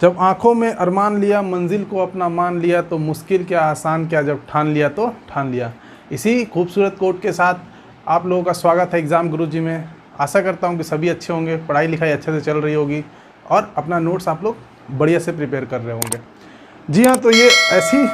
जब आँखों में अरमान लिया, मंजिल को अपना मान लिया, तो मुश्किल क्या आसान क्या, जब ठान लिया तो ठान लिया। इसी खूबसूरत कोट के साथ आप लोगों का स्वागत है एग्ज़ाम गुरुजी में। आशा करता हूँ कि सभी अच्छे होंगे, पढ़ाई लिखाई अच्छे से चल रही होगी और अपना नोट्स आप लोग बढ़िया से प्रिपेयर कर रहे होंगे। जी हाँ, तो ये ऐसी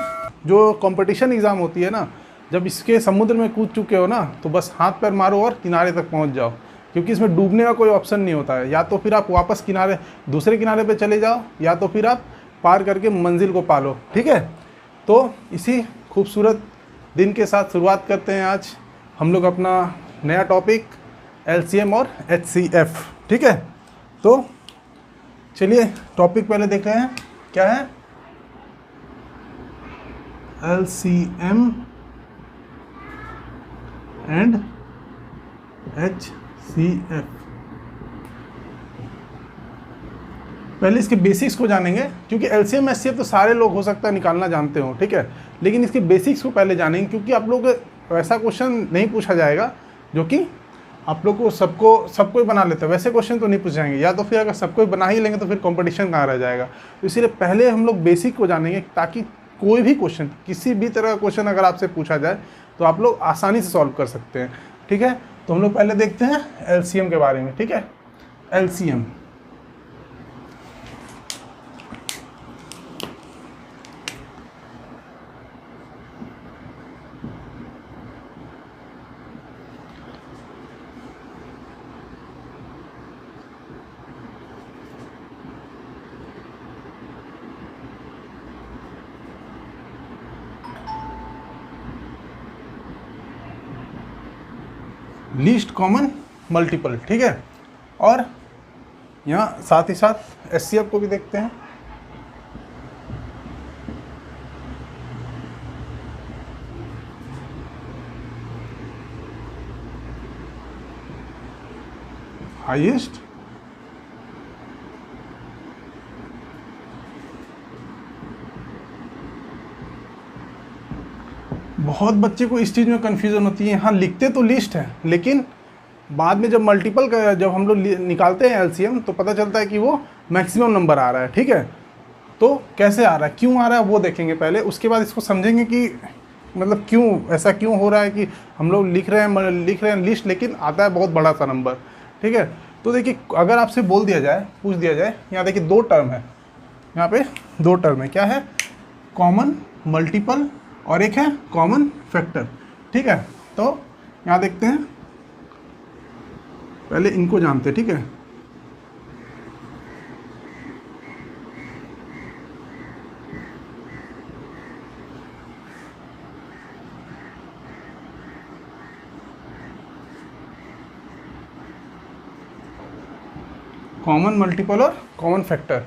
जो कंपटीशन एग्ज़ाम होती है ना, जब इसके समुद्र में कूद चुके हो ना, तो बस हाथ पैर मारो और किनारे तक पहुँच जाओ, क्योंकि इसमें डूबने का कोई ऑप्शन नहीं होता है। या तो फिर आप वापस किनारे दूसरे किनारे पे चले जाओ, या तो फिर आप पार करके मंजिल को पालो। ठीक है, तो इसी खूबसूरत दिन के साथ शुरुआत करते हैं आज हम लोग अपना नया टॉपिक LCM और HCF। ठीक है, तो चलिए टॉपिक पहले देख रहे हैं क्या है। LCM and HCF। पहले इसके बेसिक्स को जानेंगे, क्योंकि LCM HCF तो सारे लोग हो सकता है निकालना जानते हो। ठीक है, लेकिन इसके बेसिक्स को पहले जानेंगे, क्योंकि आप लोग वैसा क्वेश्चन नहीं पूछा जाएगा जो कि आप लोग को सबको ही बना लेते हैं। वैसे क्वेश्चन तो नहीं पूछाएंगे, या तो फिर अगर सबको ही बना ही लेंगे तो फिर कंपटीशन कहाँ रह जाएगा। तो इसीलिए पहले हम लोग बेसिक को जानेंगे, ताकि कोई भी क्वेश्चन, किसी भी तरह का क्वेश्चन अगर आपसे पूछा जाए तो आप लोग आसानी से सॉल्व कर सकते हैं। ठीक है, तो हम लोग पहले देखते हैं LCM के बारे में। ठीक है, LCM लीस्ट कॉमन मल्टीपल। ठीक है, और यहाँ साथ ही साथ HCF को भी देखते हैं। हाईएस्ट बहुत बच्चे को इस चीज़ में कन्फ्यूज़न होती है। हाँ, लिखते तो लिस्ट है, लेकिन बाद में जब मल्टीपल का जब हम लोग निकालते हैं LCM, तो पता चलता है कि वो मैक्सिमम नंबर आ रहा है। ठीक है, तो कैसे आ रहा है, क्यों आ रहा है, वो देखेंगे पहले। उसके बाद इसको समझेंगे कि मतलब क्यों ऐसा क्यों हो रहा है कि हम लोग लिख रहे हैं लिस्ट, लेकिन आता है बहुत बड़ा सा नंबर। ठीक है, तो देखिए, अगर आपसे बोल दिया जाए, पूछ दिया जाए, यहाँ देखिए दो टर्म है, यहाँ पे दो टर्म है। क्या है? कॉमन मल्टीपल और एक है कॉमन फैक्टर। ठीक है, तो यहाँ देखते हैं, पहले इनको जानते हैं। ठीक है, कॉमन मल्टीपल और कॉमन फैक्टर।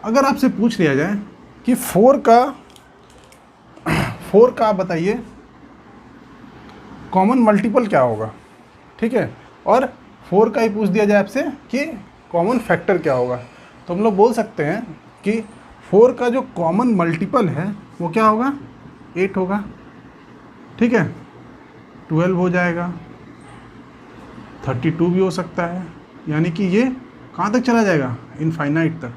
अगर आपसे पूछ लिया जाए कि 4 का बताइए कॉमन मल्टीपल क्या होगा। ठीक है, और 4 का ही पूछ दिया जाए आपसे कि कॉमन फैक्टर क्या होगा, तो हम लोग बोल सकते हैं कि 4 का जो कॉमन मल्टीपल है वो क्या होगा? 8 होगा। ठीक है, 12 हो जाएगा, 32 भी हो सकता है, यानी कि ये कहाँ तक चला जाएगा? इनफाइनाइट तक।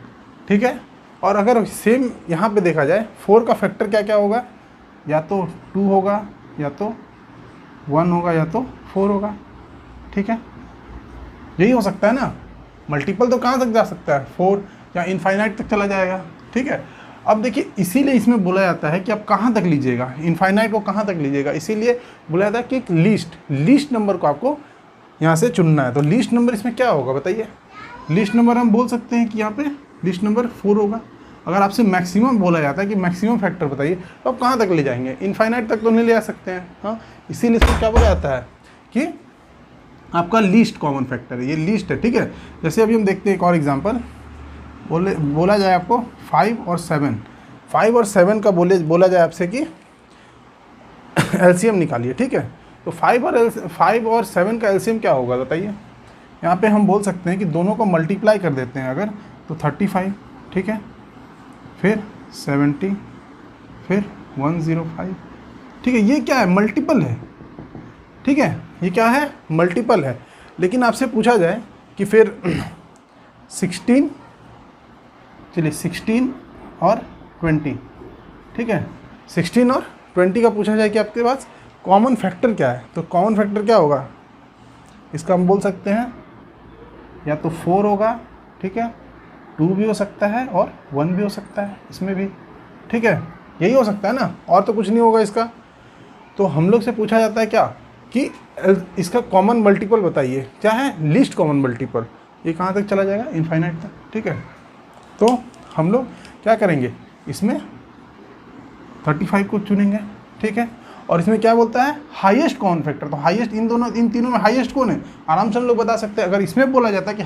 ठीक है, और अगर सेम यहाँ पे देखा जाए 4 का फैक्टर क्या क्या होगा? या तो 2 होगा, या तो 1 होगा, या तो 4 होगा। ठीक है, यही हो सकता है ना। मल्टीपल तो कहाँ तक जा सकता है? 4 या इनफाइनाइट तक चला जाएगा। ठीक है, अब देखिए, इसीलिए इसमें बोला जाता है कि आप कहाँ तक लीजिएगा, इनफाइनाइट को कहाँ तक लीजिएगा। इसीलिए बोला जाता है कि एक लीस्ट नंबर को आपको यहाँ से चुनना है। तो लीस्ट नंबर इसमें क्या होगा बताइए? लीस्ट नंबर हम बोल सकते हैं कि यहाँ पे लीस्ट नंबर 4 होगा। अगर आपसे मैक्सिमम बोला जाता है कि मैक्सिमम फैक्टर बताइए, तो आप कहाँ तक ले जाएंगे? इनफाइनाइट तक तो नहीं ले जा सकते हैं। हाँ, इसीलिए इसको क्या बोला जाता है कि आपका लीस्ट कॉमन फैक्टर है, ये लीस्ट है। ठीक है, जैसे अभी हम देखते हैं एक और एग्जांपल। बोला जाए आपको 5 और 7 का बोला जाए आपसे कि LCM निकालिए। ठीक है, तो 5 और 7 का LCM क्या होगा बताइए? यहाँ पे हम बोल सकते हैं कि दोनों को मल्टीप्लाई कर देते हैं अगर, तो 35। ठीक है, फिर 70, फिर 105। ठीक है, ये क्या है? मल्टीपल है। ठीक है, ये क्या है? मल्टीपल है। लेकिन आपसे पूछा जाए कि फिर 16 चलिए 16 और 20, ठीक है। 16 और 20 का पूछा जाए कि आपके पास कॉमन फैक्टर क्या है, तो कॉमन फैक्टर क्या होगा इसका, हम बोल सकते हैं या तो 4 होगा, ठीक है, 2 भी हो सकता है और 1 भी हो सकता है इसमें भी, ठीक है, यही हो सकता है ना, और तो कुछ नहीं होगा इसका। तो हम लोग से पूछा जाता है क्या कि इसका कॉमन मल्टीपल बताइए, क्या है, लीस्ट कॉमन मल्टीपल। ये कहाँ तक चला जाएगा, इनफाइनाइट तक, ठीक है। तो हम लोग क्या करेंगे, इसमें 35 को चुनेंगे, ठीक है। और इसमें क्या बोलता है, हाईएस्ट कॉमन फैक्टर, तो हाईएस्ट इन तीनों में हाईएस्ट कौन है, आराम से हम लोग बता सकते हैं। अगर इसमें बोला जाता है कि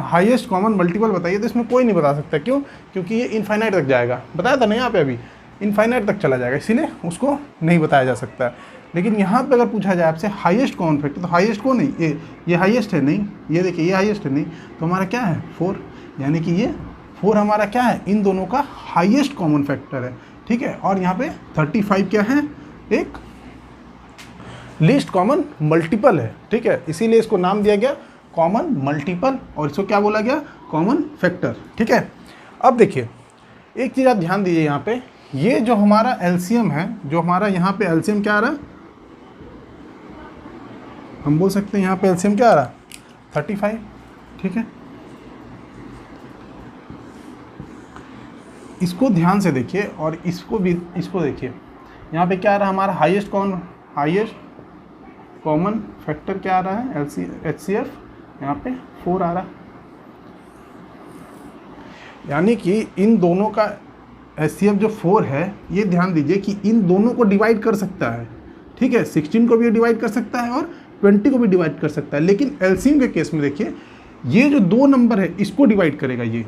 हाईएस्ट कॉमन मल्टीपल बताइए, तो इसमें कोई नहीं बता सकता, क्यों, क्योंकि ये इनफाइनाइट तक जाएगा, बताया था ना यहाँ पे अभी, इनफाइनाइट तक चला जाएगा, इसीलिए उसको नहीं बताया जा सकता है। लेकिन यहाँ पे अगर पूछा जाए आपसे हाईएस्ट कॉमन फैक्टर, तो हाईएस्ट कौन है, ये हाईएस्ट है, नहीं, ये देखिए ये हाईएस्ट है, नहीं, तो हमारा क्या है 4, यानी कि ये 4 हमारा क्या है, इन दोनों का हाईएस्ट कॉमन फैक्टर है, ठीक है। और यहाँ पे 35 क्या है, एक लीस्ट कॉमन मल्टीपल है, ठीक है, इसीलिए इसको नाम दिया गया कॉमन मल्टीपल, और इसको क्या बोला गया, कॉमन फैक्टर, ठीक है। अब देखिए एक चीज़ आप ध्यान दीजिए, यहाँ पे ये जो हमारा एलसीएम है, जो हमारा यहाँ पे एलसीएम क्या आ रहा है, हम बोल सकते हैं यहाँ पे एलसीएम क्या आ रहा है, 35, ठीक है। इसको ध्यान से देखिए और इसको देखिए, यहाँ पे क्या आ रहा है हमारा हाईएस्ट कॉमन फैक्टर क्या आ रहा है, HCF, यहाँ पे 4 आ रहा है, यानी कि इन दोनों का HCF जो 4 है, ये ध्यान दीजिए कि इन दोनों को डिवाइड कर सकता है, ठीक है, 16 को भी डिवाइड कर सकता है और 20 को भी डिवाइड कर सकता है। लेकिन एलसीएम के केस में देखिए, ये जो 2 नंबर है इसको डिवाइड करेगा ये,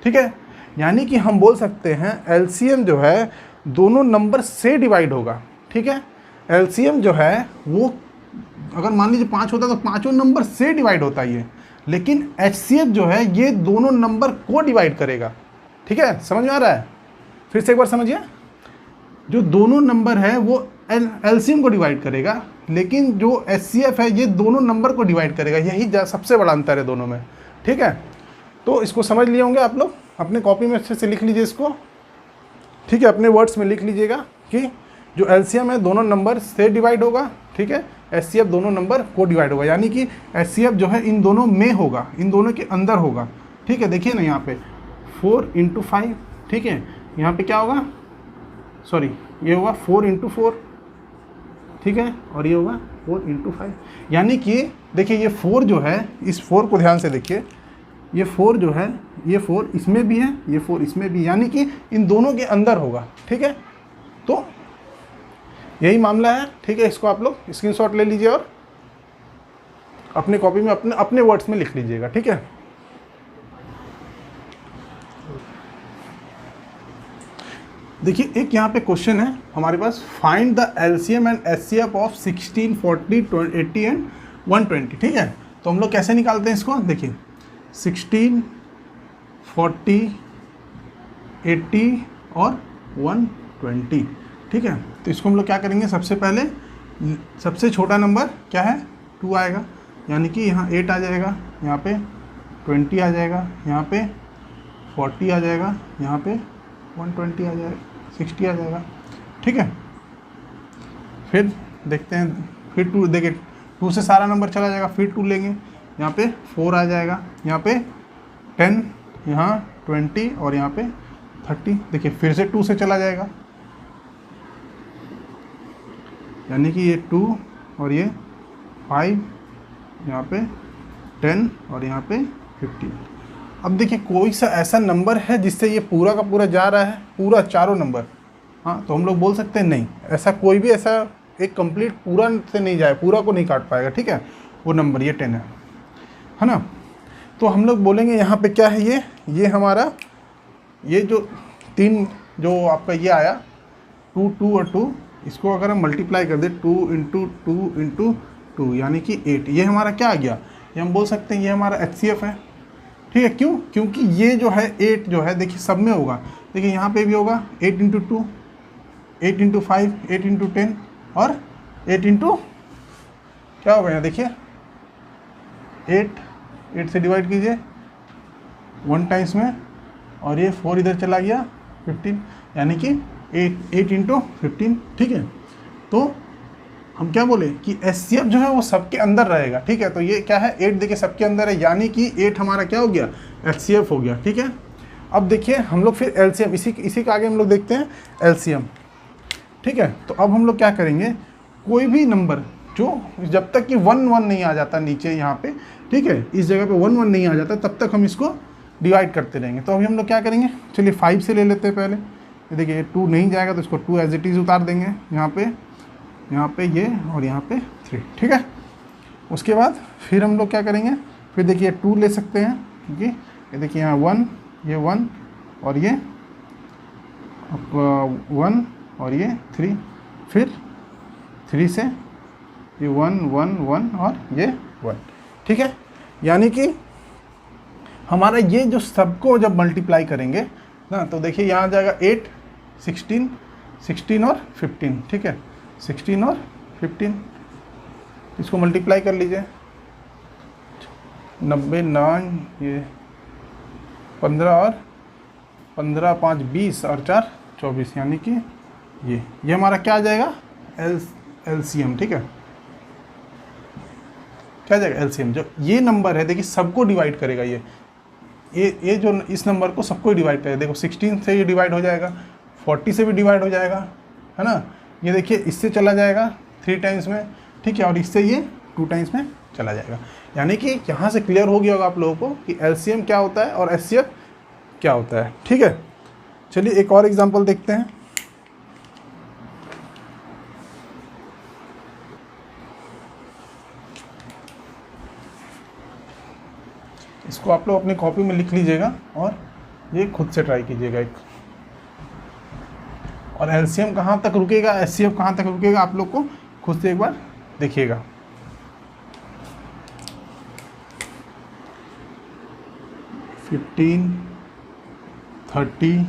ठीक है, यानी कि हम बोल सकते हैं एलसीएम जो है दोनों नंबर से डिवाइड होगा, ठीक है। एलसीएम जो है वो अगर मान लीजिए 5 होता है तो पाँचों नंबर से डिवाइड होता है ये, लेकिन HCF जो है ये दोनों नंबर को डिवाइड करेगा, ठीक है, समझ में आ रहा है, फिर से एक बार समझिए, जो दोनों नंबर है वो एलसीएम को डिवाइड करेगा, लेकिन जो HCF है ये दोनों नंबर को डिवाइड करेगा, यही सबसे बड़ा अंतर है दोनों में, ठीक है। तो इसको समझ लिए होंगे आप लोग, अपने कॉपी में अच्छे से लिख लीजिए इसको, ठीक है, अपने वर्ड्स में लिख लीजिएगा कि जो एलसीएम है दोनों नंबर से डिवाइड होगा, ठीक है, HCF दोनों नंबर को डिवाइड होगा, यानी कि HCF जो है इन दोनों में होगा, इन दोनों के अंदर होगा, ठीक है। देखिए ना यहाँ पे 4 × 5, ठीक है, यहाँ पे क्या होगा, सॉरी ये होगा 4 × 4, ठीक है, और ये होगा 4 × 5, यानी कि देखिए ये 4 जो है, इस 4 को ध्यान से देखिए, ये 4 जो है, ये 4 इसमें भी है, ये 4 इसमें भी, यानी कि इन दोनों के अंदर होगा, ठीक है। तो यही मामला है, ठीक है, इसको आप लोग स्क्रीनशॉट ले लीजिए और अपने कॉपी में अपने वर्ड्स में लिख लीजिएगा, ठीक है। देखिए एक यहाँ पे क्वेश्चन है हमारे पास, find the LCM and HCF of 16, 40, 80 and 120, ठीक है। तो हम लोग कैसे निकालते हैं इसको, देखिए 16, 40, 80 और 120, ठीक है। तो इसको हम लोग क्या करेंगे, सबसे पहले सबसे छोटा नंबर क्या है, 2 आएगा, यानी कि यहाँ 8 आ जाएगा, यहाँ पे 20 आ जाएगा, यहाँ पे 40 आ जाएगा, यहाँ पे 120 आ जाएगा, 60 आ जाएगा, ठीक है। फिर देखते हैं, फिर 2 देखिए 2 से सारा नंबर चला जाएगा, फिर 2 लेंगे, यहाँ पे 4 आ जाएगा, यहाँ पे 10, यहाँ 20 और यहाँ पे 30, देखिए फिर से 2 से चला जाएगा, यानी कि ये 2 और ये 5, यहाँ पे 10 और यहाँ पे 15। अब देखिए कोई सा ऐसा नंबर है जिससे ये पूरा का पूरा जा रहा है, पूरा चारों नंबर, हाँ, तो हम लोग बोल सकते हैं नहीं, ऐसा कोई भी ऐसा एक कंप्लीट पूरा से नहीं जाए, पूरा को नहीं काट पाएगा, ठीक है, वो नंबर ये 10 है ना। तो हम लोग बोलेंगे यहाँ पे क्या है, ये हमारा ये जो 3 जो आपका ये आया 2, 2 और 2, इसको अगर हम मल्टीप्लाई कर दे 2 × 2 × 2 यानी कि 8, ये हमारा क्या आ गया, ये हम बोल सकते हैं ये हमारा HCF है, ठीक है। क्यों, क्योंकि ये जो है 8 जो है देखिए सब में होगा, देखिए यहाँ पे भी होगा 8 × 2, 8 × 5, 8 × 10 और 8 × क्या होगा यहाँ देखिए 8 से डिवाइड कीजिए 1 टाइम्स में, और ये 4 इधर चला गया 15, यानी कि 8 इंटू 15, ठीक है। तो हम क्या बोले कि एचसीएफ जो है वो सबके अंदर रहेगा, ठीक है। तो ये क्या है, 8 देखिए सबके अंदर है, यानी कि 8 हमारा क्या हो गया, एचसीएफ हो गया, ठीक है। अब देखिए हम लोग फिर एलसीएम, इसी के आगे हम लोग देखते हैं एलसीएम, ठीक है। तो अब हम लोग क्या करेंगे, कोई भी नंबर जो जब तक कि 1 1 नहीं आ जाता नीचे यहाँ पे, ठीक है, इस जगह पे 1 1 नहीं आ जाता तब तक हम इसको डिवाइड करते रहेंगे। तो अभी हम लोग क्या करेंगे, चलिए 5 से ले लेते हैं पहले। ये देखिए 2 नहीं जाएगा तो इसको 2 एज इट इज़ उतार देंगे, यहाँ पे ये और यहाँ पे 3, ठीक है। उसके बाद फिर हम लोग क्या करेंगे, फिर देखिए 2 ले सकते हैं, क्योंकि ये देखिए यहाँ 1, ये 1 और ये 1 और ये 3, फिर 3 से ये 1 1 1 और ये 1, ठीक है। यानी कि हमारा ये जो सबको जब मल्टीप्लाई करेंगे ना, तो देखिए यहाँ आ जाएगा 8 16 और 15, ठीक है, 16 और 15, इसको मल्टीप्लाई कर लीजिए, 90 9, ये 15 और 15 5 20 और 4 24, यानी कि ये हमारा क्या आ जाएगा, एलसीएम, ठीक है। क्या आ जाएगा एलसीएम, जो ये नंबर है देखिए सबको डिवाइड करेगा, ये जो इस नंबर को सबको डिवाइड करेगा। देखो 16 से ये डिवाइड हो जाएगा, 40 से भी डिवाइड हो जाएगा, है ना। ये देखिए इससे चला जाएगा 3 टाइम्स में, ठीक है, और इससे ये 2 टाइम्स में चला जाएगा। यानी कि यहाँ से क्लियर हो गया होगा आप लोगों को कि एलसीएम क्या होता है और एचसीएफ क्या होता है, ठीक है। चलिए एक और एग्जांपल देखते हैं। इसको आप लोग अपनी कॉपी में लिख लीजिएगा और ये खुद से ट्राई कीजिएगा एक। और एलसीएम कहाँ तक रुकेगा, एचसीएफ कहाँ तक रुकेगा, आप लोग को खुद से एक बार देखिएगा। $15 $30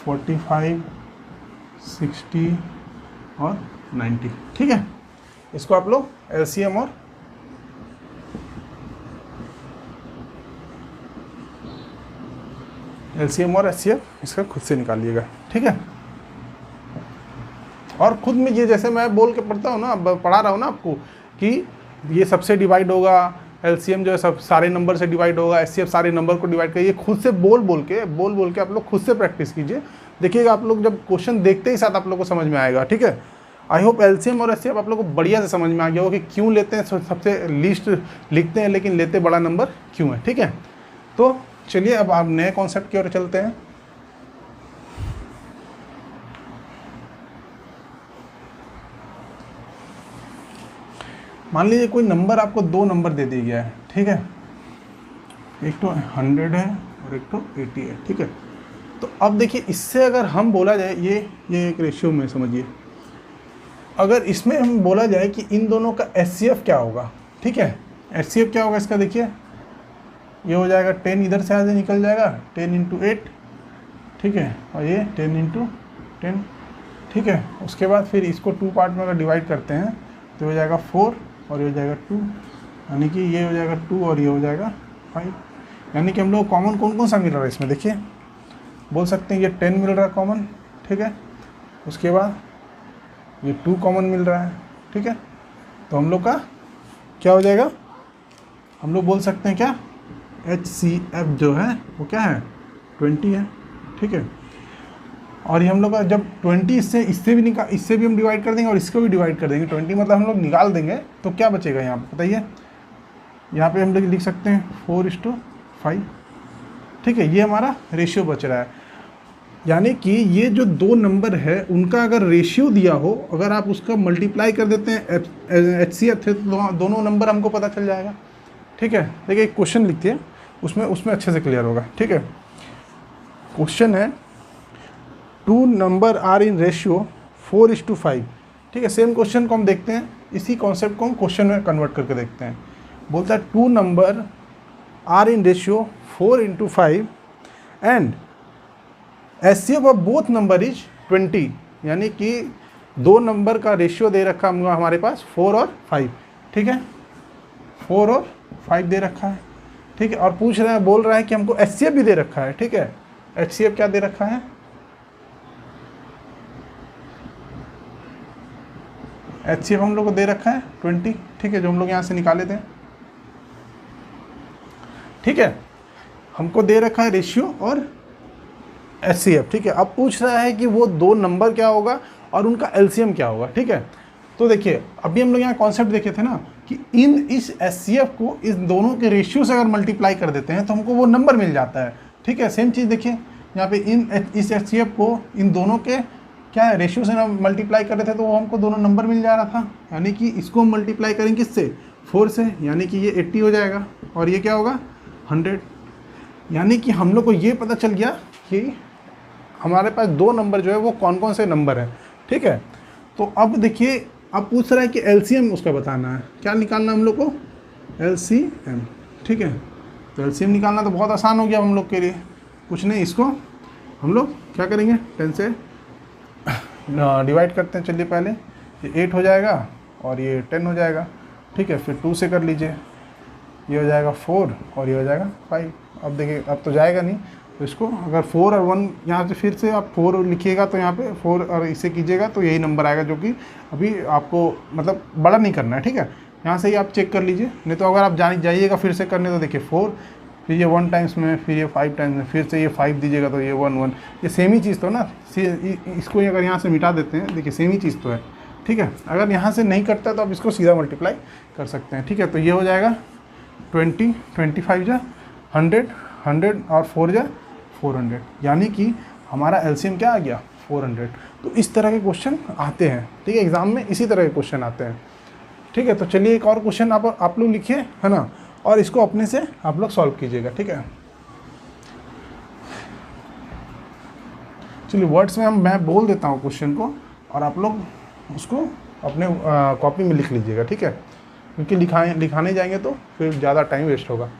$45 $60 और 90, ठीक है। इसको आप लोग एलसीएम और एचसीएफ इसका खुद से निकालिएगा, ठीक है। और खुद में ये जैसे मैं बोल के पढ़ता हूँ ना, पढ़ा रहा हूँ ना आपको कि ये सबसे डिवाइड होगा, एलसीएम जो है सब सारे नंबर से डिवाइड होगा, एचसीएफ सारे नंबर को डिवाइड करिए, खुद से बोल के आप लोग खुद से प्रैक्टिस कीजिए, देखिएगा आप लोग जब क्वेश्चन देखते ही साथ आप लोग को समझ में आएगा, ठीक है। आई होप एलसीएम और एचसीएफ आप लोग को बढ़िया से समझ में आ गया हो कि क्यों लेते हैं, सबसे लीस्ट लिखते हैं लेकिन लेते बड़ा नंबर क्यों है, ठीक है। तो चलिए अब आप नए कॉन्सेप्ट की ओर चलते हैं। मान लीजिए कोई नंबर आपको 2 नंबर दे दिया गया है, ठीक है, एक तो 100 है और एक तो 80 है, ठीक है। तो अब देखिए इससे अगर हम बोला जाए, ये एक रेशियो में समझिए, अगर इसमें हम बोला जाए कि इन दोनों का एचसीएफ क्या होगा, ठीक है, एचसीएफ क्या होगा इसका, देखिए ये हो जाएगा 10 इधर से आगे निकल जाएगा, 10 × 8, ठीक है, और ये 10 × 10, ठीक है। उसके बाद फिर इसको 2 पार्ट में अगर डिवाइड करते हैं तो हो जाएगा 4 और ये हो जाएगा 2, यानी कि ये हो जाएगा 2 और ये हो जाएगा 5। यानी कि हम लोग कॉमन कौन सा मिल रहा है इसमें, देखिए बोल सकते हैं ये 10 मिल रहा है कॉमन, ठीक है। उसके बाद ये 2 कॉमन मिल रहा है, ठीक है। तो हम लोग का क्या हो जाएगा, हम लोग बोल सकते हैं क्या, एचसीएफ जो है वो क्या है 20 है, ठीक है। और ये हम लोग का जब 20 इससे भी हम डिवाइड कर देंगे और इसको भी डिवाइड कर देंगे, 20 मतलब हम लोग निकाल देंगे, तो क्या बचेगा यहाँ पे बताइए, यहाँ पे हम लोग लिख सकते हैं 4:5, ठीक है। ये हमारा रेशियो बच रहा है, यानी कि ये जो 2 नंबर है उनका अगर रेशियो दिया हो, अगर आप उसका मल्टीप्लाई कर देते हैं एचसीएफ तो दोनों नंबर हमको पता चल जाएगा, ठीक है। देखिए एक क्वेश्चन लिखते हैं, उसमें अच्छे से क्लियर होगा, ठीक है। क्वेश्चन है 2 नंबर आर इन रेशियो 4:5, ठीक है। सेम क्वेश्चन को हम देखते हैं, इसी कॉन्सेप्ट को हम क्वेश्चन में कन्वर्ट करके देखते हैं। बोलता है 2 number are in ratio 4:5 and HCF of both number is 20, यानी कि 2 नंबर का रेशियो दे रखा हमारे पास 4 और 5, ठीक है, 4 और 5 दे रखा है। ठीक है, और पूछ रहा है, बोल रहा है कि हमको HCF भी दे रखा है, ठीक है। HCF क्या दे रखा है, HCF हम लोग को दे रखा है 20, ठीक है, जो हम लोग यहाँ से निकाले थे, ठीक है। हमको दे रखा है रेशियो और HCF, ठीक है। अब पूछ रहा है कि वो दो नंबर क्या होगा और उनका LCM क्या होगा, ठीक है। तो देखिए अभी हम लोग यहाँ कॉन्सेप्ट देखे थे ना कि इस HCF को इस दोनों के रेशियो से अगर मल्टीप्लाई कर देते हैं तो हमको वो नंबर मिल जाता है, ठीक है। सेम चीज़ देखिए यहाँ पे इस HCF को इन दोनों के क्या है रेशियो से ना मल्टीप्लाई कर रहे थे तो वो हमको दोनों नंबर मिल जा रहा था, यानी कि इसको हम मल्टीप्लाई करेंगे किससे, 4 से, यानी कि ये 80 हो जाएगा और ये क्या होगा 100। यानी कि हम लोग को ये पता चल गया कि हमारे पास दो नंबर जो है वो कौन कौन से नंबर हैं, ठीक है। तो अब देखिए अब पूछ रहा है कि LCM उसका बताना है, क्या निकालना हम लोग को, LCM, ठीक है। तो LCM निकालना तो बहुत आसान हो गया हम लोग के लिए, कुछ नहीं, इसको हम लोग क्या करेंगे 10 से डिवाइड करते हैं। चलिए पहले ये 8 हो जाएगा और ये 10 हो जाएगा, ठीक है। फिर 2 से कर लीजिए, ये हो जाएगा 4 और ये हो जाएगा 5। अब देखिए अब तो जाएगा नहीं, तो इसको अगर 4 और 1 यहाँ से फिर से आप 4 लिखिएगा तो यहाँ पे 4 और इसे कीजिएगा तो यही नंबर आएगा, जो कि अभी आपको मतलब बड़ा नहीं करना है, ठीक है। यहाँ से ही आप चेक कर लीजिए, नहीं तो अगर आप जाइएगा फिर से करने तो देखिए 4, फिर ये 1 टाइम्स में, फिर ये 5 टाइम्स में, फिर से ये 5 दीजिएगा तो ये 1 1, ये सेम ही चीज़ तो ना, इसको अगर यहाँ से मिटा देते हैं, देखिए सेम ही चीज़ तो है, ठीक है। अगर यहाँ से नहीं कटता तो आप इसको सीधा मल्टीप्लाई कर सकते हैं, ठीक है। तो ये हो जाएगा 20, 25 जा 100, 100 और 4 जा 400, यानी कि हमारा LCM क्या आ गया 400। तो इस तरह के क्वेश्चन आते हैं, ठीक है, एग्जाम में इसी तरह के क्वेश्चन आते हैं, ठीक है। तो चलिए एक और क्वेश्चन आप लोग लिखिए, है ना, और इसको अपने से आप लोग सॉल्व कीजिएगा, ठीक है। चलिए वर्ड्स में मैं बोल देता हूँ क्वेश्चन को और आप लोग उसको अपने कॉपी में लिख लीजिएगा, ठीक है, क्योंकि लिखाने जाएंगे तो फिर ज़्यादा टाइम वेस्ट होगा।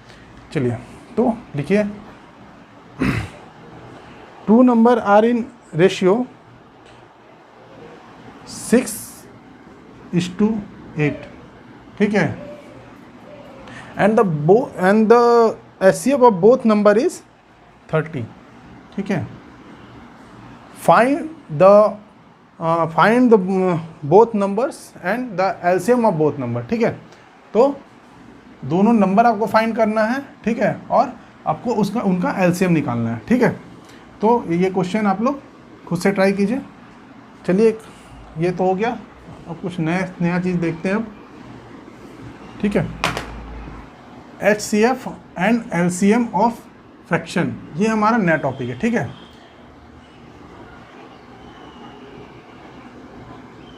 चलिए तो लिखिए, 2 number are in ratio 6:8, ठीक है, and the HCF of both number is 30, ठीक है। find the both numbers and the LCM of both number, ठीक है। तो दोनों नंबर आपको फाइंड करना है, ठीक है, और आपको उनका LCM निकालना है, ठीक है। तो ये क्वेश्चन आप लोग खुद से ट्राई कीजिए। चलिए ये तो हो गया, अब कुछ नया चीज़ देखते हैं अब, ठीक है। HCF and LCM of fraction, ये हमारा नया टॉपिक है, ठीक है।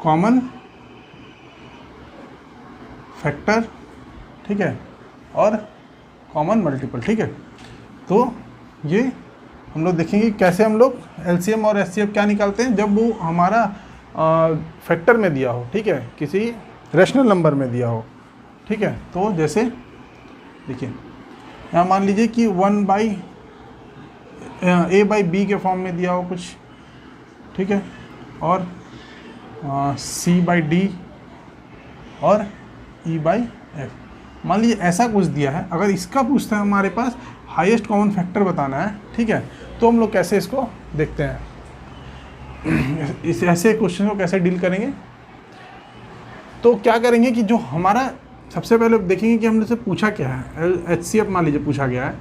कॉमन फैक्टर, ठीक है, और कॉमन मल्टीपल, ठीक है। तो ये हम लोग देखेंगे कैसे हम लोग LCM और HCF क्या निकालते हैं जब वो हमारा फैक्टर में दिया हो, ठीक है, किसी रैशनल नंबर में दिया हो, ठीक है। तो जैसे देखिए यहाँ मान लीजिए कि A/B के फॉर्म में दिया हो कुछ, ठीक है, और C/D और E/F, मान लीजिए ऐसा कुछ दिया है। अगर इसका पूछता है हमारे पास हाईएस्ट कॉमन फैक्टर बताना है, ठीक है, तो हम लोग कैसे इसको देखते हैं, इस ऐसे क्वेश्चन को कैसे डील करेंगे। तो क्या करेंगे कि जो हमारा सबसे पहले देखेंगे कि हमने से पूछा क्या है, HCF मान लीजिए पूछा गया है,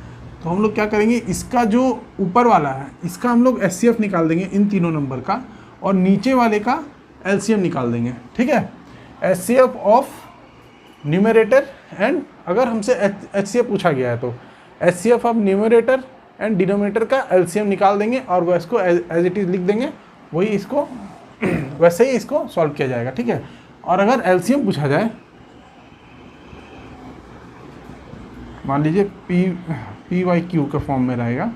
तो हम लोग क्या करेंगे, इसका जो ऊपर वाला है इसका हम लोग HCF निकाल देंगे इन तीनों नंबर का, और नीचे वाले का LCM निकाल देंगे, ठीक है। HCF ऑफ न्यूमरेटर एंड, अगर हमसे HCF पूछा गया है तो HCF of numerator and denominator का LCM निकाल देंगे और वह इसको एज इट इज़ लिख देंगे, वही इसको वैसे ही इसको सॉल्व किया जाएगा, ठीक है। और अगर LCM पूछा जाए, मान लीजिए P/Q के फॉर्म में रहेगा,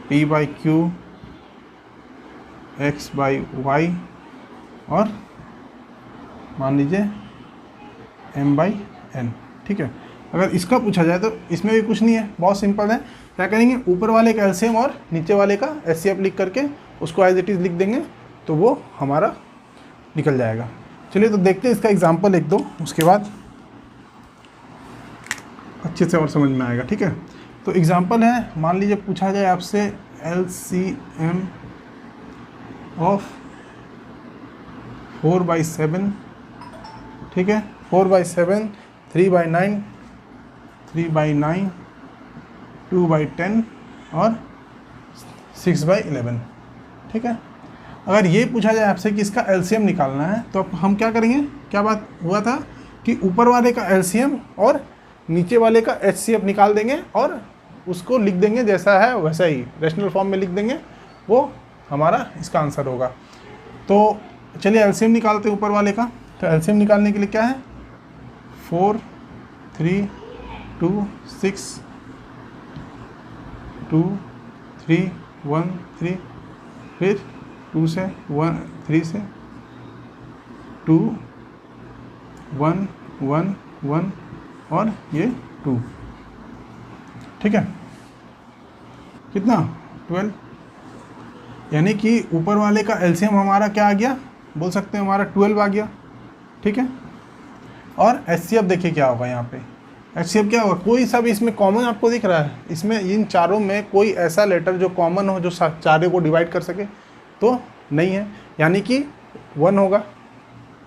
P/Q X/Y और मान लीजिए M/N, ठीक है। अगर इसका पूछा जाए तो इसमें भी कुछ नहीं है, बहुत सिंपल है। क्या करेंगे, ऊपर वाले का LCM और नीचे वाले का HCF लिख करके उसको एज इट इज़ लिख देंगे, तो वो हमारा निकल जाएगा। चलिए तो देखते हैं इसका एग्जांपल एक दो, उसके बाद अच्छे से और समझ में आएगा। ठीक है, तो एग्जांपल है, मान लीजिए पूछा जाए आपसे LCM ऑफ 4/7, ठीक है, 4/7, 3/9, 3/9, 2/10 और 6/11। ठीक है, अगर ये पूछा जाए आपसे कि इसका LCM निकालना है तो हम क्या करेंगे, क्या बात हुआ था कि ऊपर वाले का LCM और नीचे वाले का HCF निकाल देंगे और उसको लिख देंगे जैसा है वैसा ही रेशनल फॉर्म में लिख देंगे, वो हमारा इसका आंसर होगा। तो चलिए LCM निकालते हैं ऊपर वाले का। तो LCM निकालने के लिए क्या है, 4, 3, 2, 6, 2, 3, 1, 3, फिर 2 से 1, 3 से 2, 1, 1, 1 और ये 2। ठीक है, कितना 12, यानी कि ऊपर वाले का LCM हमारा क्या आ गया, बोल सकते हैं हमारा 12 आ गया। ठीक है, और HCF देखिए क्या होगा यहाँ पे, HCF क्या होगा, कोई सा भी इसमें कॉमन आपको दिख रहा है, इसमें इन चारों में कोई ऐसा लेटर जो कॉमन हो, जो चारों को डिवाइड कर सके, तो नहीं है, यानी कि 1 होगा।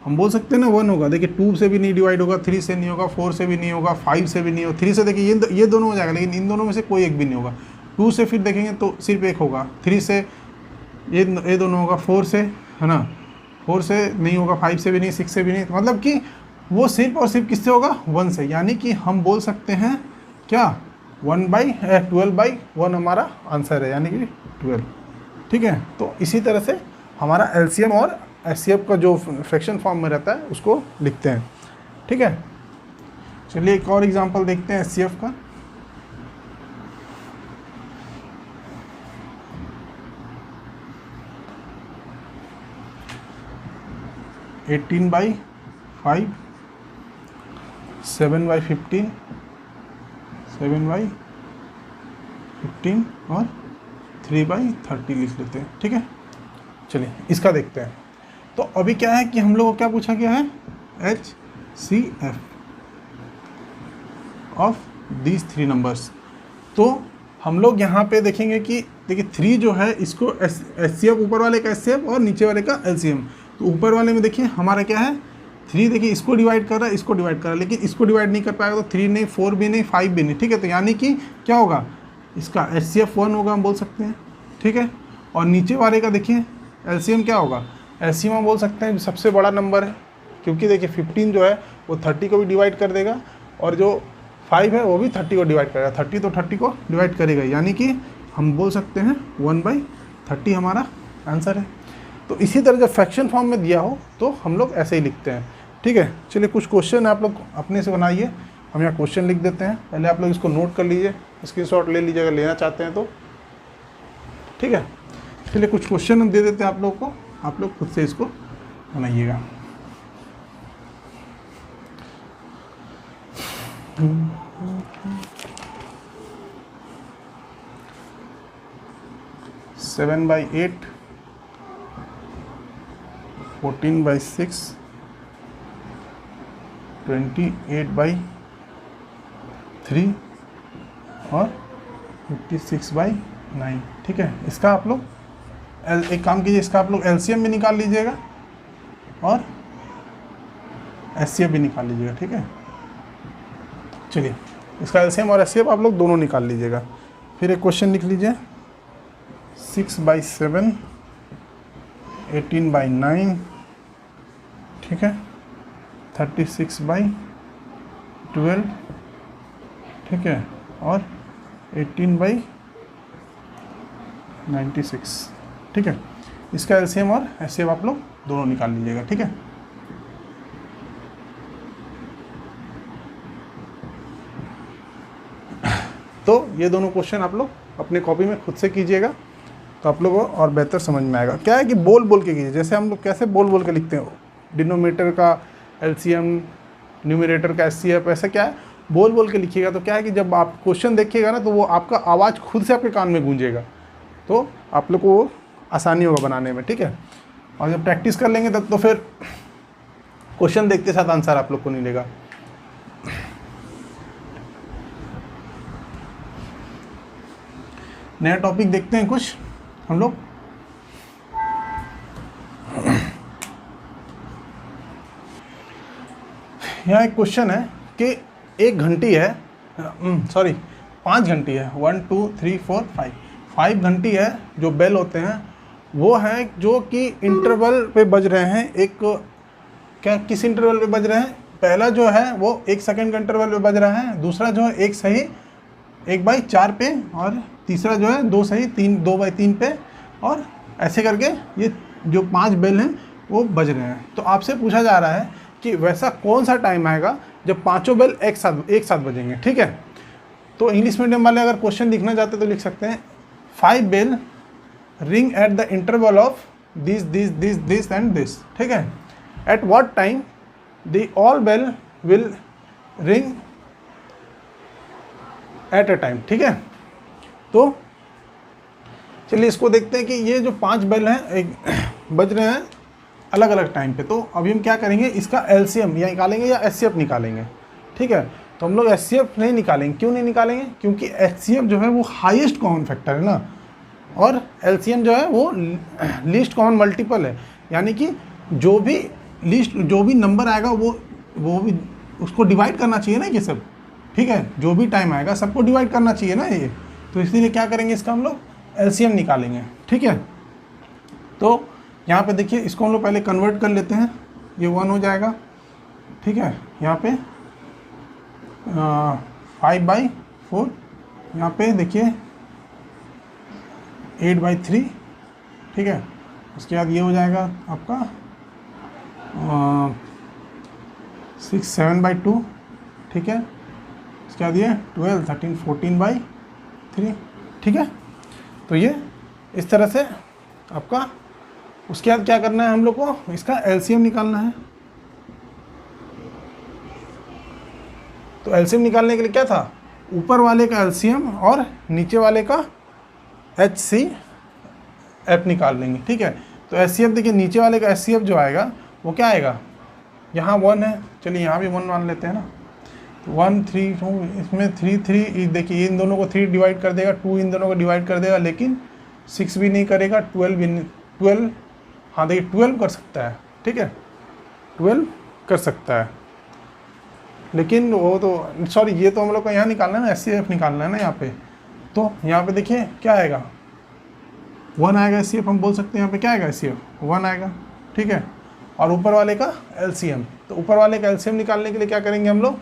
हम बोल सकते हैं ना 1 होगा। देखिए 2 से भी नहीं डिवाइड होगा, 3 से नहीं होगा, 4 से भी नहीं होगा, 5 से भी नहीं होगा, 3 से देखिए ये दोनों हो जाएगा, लेकिन इन दोनों में से कोई एक भी नहीं होगा। 2 से फिर देखेंगे तो सिर्फ एक होगा, 3 से ये दोनों होगा, 4 से है ना, 4 से नहीं होगा, 5 से भी नहीं, 6 से भी नहीं, मतलब कि वो सिर्फ और सिर्फ किससे होगा, 1 से। यानी कि हम बोल सकते हैं क्या 12/1 हमारा आंसर है, यानी कि 12। ठीक है, तो इसी तरह से हमारा LCM और HCF का जो फ्रैक्शन फॉर्म में रहता है उसको लिखते हैं। ठीक है, चलिए एक और एग्जांपल देखते हैं HCF का। एटीन बाई 5, 7/15, 7/15 और 3/30 लिख लेते हैं। ठीक है, चलिए इसका देखते हैं। तो अभी क्या है कि हम लोग को क्या पूछा गया है, HCF ऑफ दीज 3 नंबर्स। तो हम लोग यहाँ पे देखेंगे कि देखिए 3 जो है इसको HCF, ऊपर वाले का HCF और नीचे वाले का LCM। तो ऊपर वाले में देखिए हमारा क्या है, 3 देखिए इसको डिवाइड कर रहा है, इसको डिवाइड कर रहा है, लेकिन इसको डिवाइड नहीं कर पाएगा तो 3 नहीं, 4 भी नहीं, 5 भी नहीं। ठीक है, तो यानी कि क्या होगा, इसका HCF 1 होगा, हम बोल सकते हैं। ठीक है, और नीचे वाले का देखिए LCM क्या होगा, LCM हम बोल सकते हैं सबसे बड़ा नंबर है, क्योंकि देखिए 15 जो है वो 30 को भी डिवाइड कर देगा और जो 5 है वो भी 30 को डिवाइड करेगा, 30 तो 30 को डिवाइड करेगा, यानी कि हम बोल सकते हैं 1/30 हमारा आंसर है। तो इसी तरह जब फ्रैक्शन फॉर्म में दिया हो तो हम लोग ऐसे ही लिखते हैं। ठीक है, चलिए कुछ क्वेश्चन आप लोग अपने से बनाइए, हम यहाँ क्वेश्चन लिख देते हैं। पहले आप लोग इसको नोट कर लीजिए, स्क्रीनशॉट ले लीजिए अगर लेना चाहते हैं तो। ठीक है, चलिए कुछ क्वेश्चन हम दे देते हैं आप लोग को, आप लोग खुद से इसको बनाइएगा। सेवन बाई 8, 14/6, 28/3 और 56/9। ठीक है, इसका आप लोग एक काम कीजिए, इसका आप लोग LCM भी निकाल लीजिएगा और HCF भी निकाल लीजिएगा। ठीक है, चलिए इसका LCM और HCF आप लोग दोनों निकाल लीजिएगा। फिर एक क्वेश्चन लिख लीजिए, 6/7, 18/9, ठीक है, 36/12, ठीक है, और 18/96। ठीक है, इसका LCM और HCF आप लोग दोनों निकाल लीजिएगा। ठीक है, तो ये दोनों क्वेश्चन आप लोग अपने कॉपी में खुद से कीजिएगा, तो आप लोगों को और बेहतर समझ में आएगा। क्या है कि बोल बोल के कीजिए, जैसे हम लोग कैसे बोल बोल के लिखते हैं, डिनोमिनेटर का LCM, न्यूमरेटर का HCF, ऐसा क्या है बोल बोल के लिखिएगा। तो क्या है कि जब आप क्वेश्चन देखिएगा ना तो वो आपका आवाज़ खुद से आपके कान में गूंजेगा, तो आप लोग को आसानी होगा बनाने में। ठीक है, और जब प्रैक्टिस कर लेंगे तब तो फिर क्वेश्चन देखते साथ आंसर आप लोग को मिलेगा। नया टॉपिक देखते हैं कुछ हम लोग। यहाँ एक क्वेश्चन है कि एक घंटी है, सॉरी 5 घंटी है, 1 2 3 4 5 घंटी है जो बेल होते हैं, वो है जो कि इंटरवल पे बज रहे हैं। एक क्या किस इंटरवल पे बज रहे हैं? पहला जो है वो 1 सेकंड का इंटरवल पे बज रहा है, दूसरा जो है 1/4 पे, और तीसरा जो है 2/3 पे, और ऐसे करके ये जो 5 बेल हैं वो बज रहे हैं। तो आपसे पूछा जा रहा है कि वैसा कौन सा टाइम आएगा जब पांचों बेल एक साथ बजेंगे। ठीक है, तो इंग्लिश मीडियम वाले अगर क्वेश्चन लिखना चाहते तो लिख सकते हैं 5 bell ring at the interval of this and this. ठीक है, at what time the all bell will ring at a time. ठीक है, तो चलिए इसको देखते हैं कि ये जो 5 बेल हैं एक बज रहे हैं अलग अलग टाइम पे। तो अभी हम क्या करेंगे, इसका एलसीएम या निकालेंगे या एचसीएफ निकालेंगे। ठीक है, तो हम लोग एचसीएफ नहीं निकालेंगे। क्यों नहीं निकालेंगे? क्योंकि एचसीएफ जो है वो हाईएस्ट कॉमन फैक्टर है ना, और एलसीएम जो है वो लीस्ट कॉमन मल्टीपल है। यानी कि जो भी नंबर आएगा वो भी उसको डिवाइड करना चाहिए ना ये सब। ठीक है, जो भी टाइम आएगा सबको डिवाइड करना चाहिए ना ये, तो इसलिए क्या करेंगे, इसका हम लोग एलसीएम निकालेंगे। ठीक है, तो यहाँ पे देखिए इसको हम लोग पहले कन्वर्ट कर लेते हैं, ये 1 हो जाएगा। ठीक है, यहाँ पे 5/4, यहाँ पे देखिए 8/3। ठीक है, उसके बाद ये हो जाएगा आपका 7/2। ठीक है, उसके बाद ये 12 13 14/3। ठीक है, तो ये इस तरह से आपका। उसके बाद क्या करना है हम लोग को, इसका एलसीएम निकालना है। तो एलसीएम निकालने के लिए क्या था, ऊपर वाले का एलसीएम और नीचे वाले का एचसीएफ निकाल लेंगे। ठीक है, तो एचसीएफ देखिए, नीचे वाले का एचसीएफ जो आएगा वो क्या आएगा, यहाँ 1 है, चलिए यहाँ भी 1 मान लेते हैं ना। 1 3 2, इसमें 3 3, देखिए इन दोनों को 3 डिवाइड कर देगा, 2 इन दोनों को डिवाइड कर देगा, लेकिन 6 भी नहीं करेगा, 12 भी नहीं, 12, हाँ देखिए 12 कर सकता है। ठीक है, 12 कर सकता है, लेकिन वो तो सॉरी, ये तो हम लोग को यहाँ निकालना है ना, एचसीएफ निकालना है ना यहाँ पे। तो यहाँ पे देखिए क्या आएगा, 1 आएगा एचसीएफ, हम बोल सकते हैं यहाँ पे क्या आएगा, एचसीएफ 1 आएगा। ठीक है, और ऊपर वाले का एलसीएम, तो ऊपर वाले का एलसीएम निकालने के लिए क्या करेंगे हम लोग,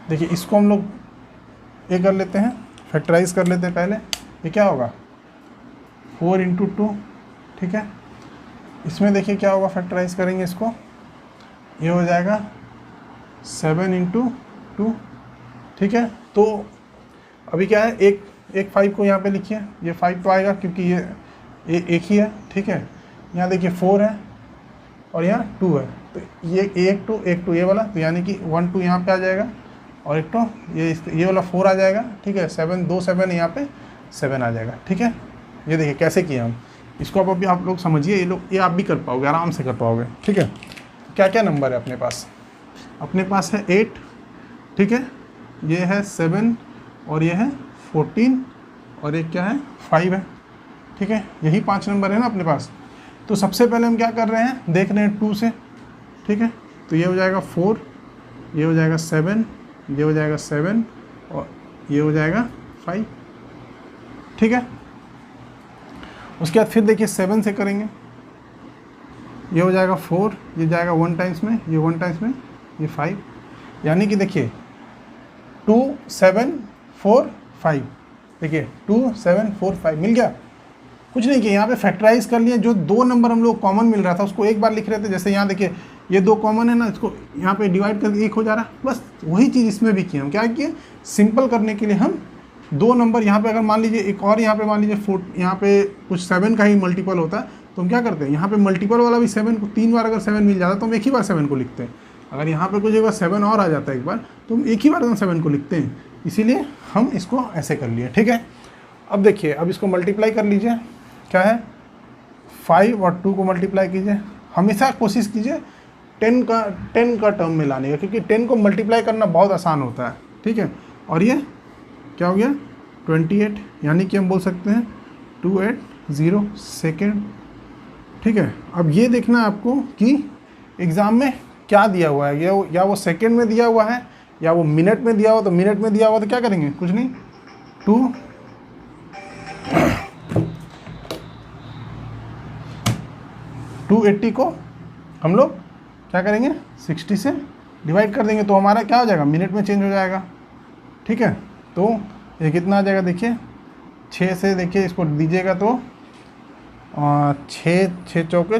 देखिए इसको हम लोग ये कर लेते हैं, फैक्टराइज कर लेते हैं पहले। ये क्या होगा 4 × 2। ठीक है, इसमें देखिए क्या होगा, फैक्टराइज करेंगे इसको, ये हो जाएगा 7 × 2। ठीक है, तो अभी क्या है, एक 5 को यहाँ पे लिखिए, ये 5 तो आएगा क्योंकि ये एक ही है। ठीक है, यहाँ देखिए 4 है और यहाँ 2 है, तो ये एक 2 ये वाला, तो यानी कि 1 2 यहाँ पे आ जाएगा, और एक तो ये वाला 4 आ जाएगा। ठीक है, 7 यहाँ पे 7 आ जाएगा। ठीक है, ये देखिए कैसे किए हम इसको, अब अभी आप लोग समझिए, ये आप भी कर पाओगे, आराम से कर पाओगे। ठीक है, क्या क्या नंबर है अपने पास, अपने पास है 8। ठीक है, ये है 7, और ये है 14, और एक क्या है 5 है। ठीक है, यही 5 नंबर है ना अपने पास। तो सबसे पहले हम क्या कर रहे हैं, देख रहे हैं 2 से। ठीक है, तो ये हो जाएगा 4, ये हो जाएगा 7, ये हो जाएगा 7, और ये हो जाएगा 5। ठीक है, उसके बाद फिर देखिए 7 से करेंगे, ये हो जाएगा 4, ये जाएगा 1 टाइम्स में, ये 1 टाइम्स में, ये 5, यानी कि देखिए 2 7 4 5, देखिए 2 7 4 5 मिल गया। कुछ नहीं किया, यहाँ पे फैक्टराइज कर लिए, जो 2 नंबर हम लोग कॉमन मिल रहा था उसको एक बार लिख रहे थे। जैसे यहाँ देखिए ये 2 कॉमन है ना, इसको यहाँ पे डिवाइड करके 1 हो जा रहा है, बस वही चीज़ इसमें भी किए हम। क्या किए, सिंपल करने के लिए हम 2 नंबर यहाँ पे, अगर मान लीजिए एक और यहाँ पे मान लीजिए 4, यहाँ पे कुछ 7 का ही मल्टीपल होता है, तो हम क्या करते हैं, यहाँ पे मल्टीपल वाला भी 7 को 3 बार अगर 7 मिल जाता है तो हम एक ही बार 7 को लिखते हैं। अगर यहाँ पे कुछ एक बार 7 और आ जाता है एक बार, तो हम एक ही बार 7 को लिखते हैं, इसीलिए हम इसको ऐसे कर लिए। ठीक है, अब देखिए, अब इसको मल्टीप्लाई कर लीजिए, क्या है 5 और 2 को मल्टीप्लाई कीजिए। हमेशा कोशिश कीजिए 10 का टर्म में लाने का, क्योंकि 10 को मल्टीप्लाई करना बहुत आसान होता है। ठीक है, और ये क्या हो गया 28, यानी कि हम बोल सकते हैं 280 सेकेंड। ठीक है, अब ये देखना है आपको कि एग्ज़ाम में क्या दिया हुआ है, या वो सेकेंड में दिया हुआ है या वो मिनट में दिया हुआ। तो मिनट में दिया हुआ तो क्या करेंगे, कुछ नहीं, 280 को हम लोग क्या करेंगे, 60 से डिवाइड कर देंगे, तो हमारा क्या हो जाएगा, मिनट में चेंज हो जाएगा। ठीक है, तो ये कितना आ जाएगा, देखिए 6 से देखिए इसको दीजिएगा तो 6 चौके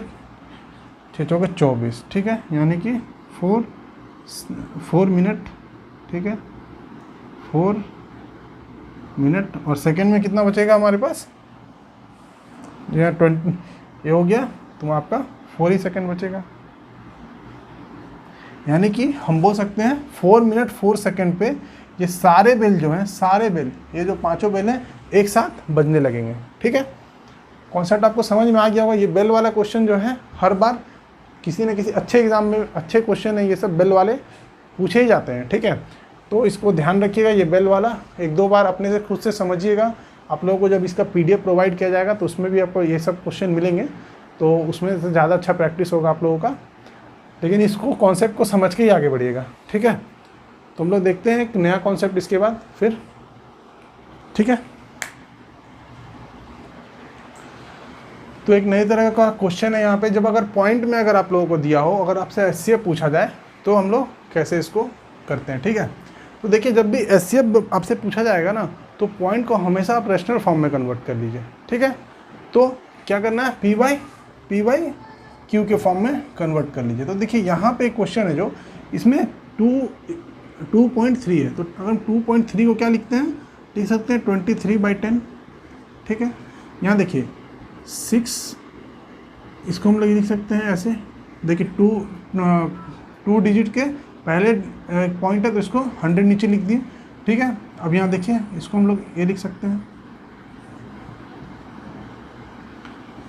24। ठीक है, यानी कि 4 मिनट। ठीक है, 4 मिनट, और सेकेंड में कितना बचेगा हमारे पास, यह 20 ये हो गया, तो आपका 4 ही सेकेंड बचेगा। यानी कि हम बोल सकते हैं 4 मिनट 4 सेकेंड पे ये सारे बेल जो हैं, सारे बेल, ये जो पांचों बेल हैं एक साथ बजने लगेंगे। ठीक है, कॉन्सेप्ट आपको समझ में आ गया होगा। ये बेल वाला क्वेश्चन जो है हर बार किसी न किसी अच्छे एग्जाम में अच्छे क्वेश्चन है, ये सब बेल वाले पूछे ही जाते हैं। ठीक है, तो इसको ध्यान रखिएगा, ये बेल वाला 1-2 बार अपने से खुद से समझिएगा। आप लोगों को जब इसका PDF प्रोवाइड किया जाएगा तो उसमें भी आपको ये सब क्वेश्चन मिलेंगे, तो उसमें से ज़्यादा अच्छा प्रैक्टिस होगा आप लोगों का। लेकिन इसको कॉन्सेप्ट को समझ के ही आगे बढ़िएगा। ठीक है, तो हम लोग देखते हैं एक नया कॉन्सेप्ट इसके बाद फिर। ठीक है, तो एक नई तरह का क्वेश्चन है यहाँ पे, जब अगर पॉइंट में अगर आप लोगों को दिया हो, अगर आपसे SCF पूछा जाए तो हम लोग कैसे इसको करते हैं। ठीक है, तो देखिए जब भी SCF आपसे पूछा जाएगा ना, तो पॉइंट को हमेशा आप रैशनल फॉर्म में कन्वर्ट कर लीजिए। ठीक है, तो क्या करना है, P बाई Q के फॉर्म में कन्वर्ट कर लीजिए। तो देखिए यहाँ पे एक क्वेश्चन है जो इसमें 2.3 है, तो अगर 2.3 को क्या लिखते हैं, लिख सकते हैं 23/10। ठीक है, यहाँ देखिए 6, इसको हम लोग लिख सकते हैं ऐसे, देखिए 2 डिजिट के पहले पॉइंट है तो इसको 100 नीचे लिख दिए। ठीक है, अब यहाँ देखिए इसको हम लोग ये लिख सकते हैं।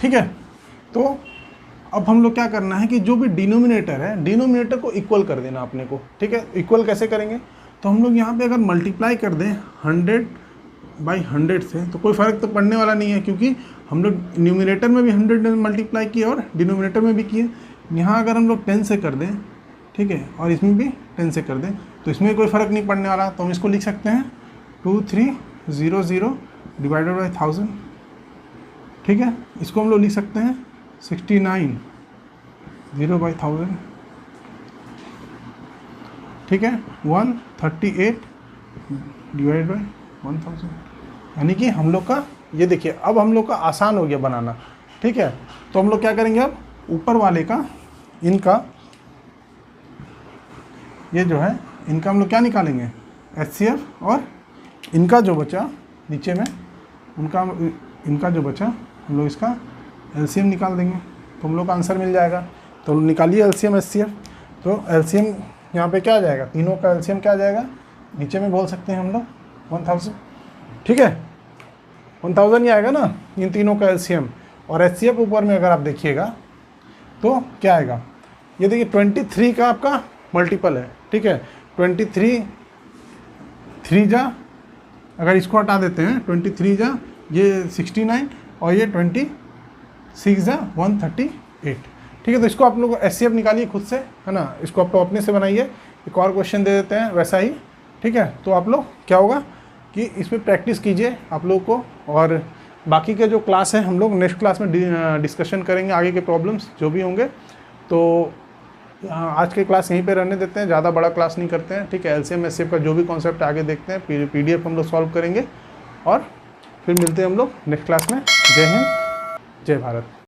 ठीक है, तो अब हम लोग क्या करना है कि जो भी डिनोमिनेटर है, डिनोमिनेटर को इक्वल कर देना अपने को। ठीक है, इक्वल कैसे करेंगे, तो हम लोग यहाँ पे अगर मल्टीप्लाई कर दें 100/100 से, तो कोई फ़र्क तो पड़ने वाला नहीं है, क्योंकि हम लोग न्यूमिनेटर में भी 100 मल्टीप्लाई किए और डिनोमिनेटर में भी किए। यहाँ अगर हम लोग 10 से कर दें, ठीक है, और इसमें भी 10 से कर दें, तो इसमें कोई फ़र्क नहीं पड़ने वाला। तो हम इसको लिख सकते हैं 2300 डिवाइडेड बाई 1000। ठीक है, इसको हम लोग लिख सकते हैं 69/1000। ठीक है, 138 डिवाइड बाई 1000, यानी कि हम लोग का ये देखिए अब हम लोग का आसान हो गया बनाना। ठीक है, तो हम लोग क्या करेंगे, अब ऊपर वाले का इनका ये जो है इनका हम लोग क्या निकालेंगे, HCF, और इनका जो बचा नीचे में इनका जो बचा हम लोग इसका LCM निकाल देंगे, तो हम लोग का आंसर मिल जाएगा। तो निकालिए LCM HCF। तो LCM यहाँ पे क्या आ जाएगा, तीनों का LCM क्या आ जाएगा, नीचे में बोल सकते हैं हम लोग 1000। ठीक है, 1000 ही आएगा ना इन तीनों का LCM, और HCF ऊपर में अगर आप देखिएगा तो क्या आएगा, ये देखिए 23 का आपका मल्टीपल है। ठीक है, 23 3 जा, अगर इसको हटा देते हैं 23 जा ये 69, और ये 26 जा 138। ठीक है, तो इसको आप लोग HCF निकालिए खुद से, है ना, इसको आप लोग अपने से बनाइए। एक और क्वेश्चन दे देते हैं वैसा ही। ठीक है, तो आप लोग क्या होगा कि इसमें प्रैक्टिस कीजिए आप लोग को, और बाकी के जो क्लास है हम लोग नेक्स्ट क्लास में डिस्कशन करेंगे, आगे के प्रॉब्लम्स जो भी होंगे। तो आज के क्लास यहीं पे रहने देते हैं, ज़्यादा बड़ा क्लास नहीं करते हैं। ठीक है, LCM HCF का जो भी कॉन्सेप्ट आगे देखते हैं, PDF हम लोग सॉल्व करेंगे, और फिर मिलते हैं हम लोग नेक्स्ट क्लास में। जय हिंद, जय भारत।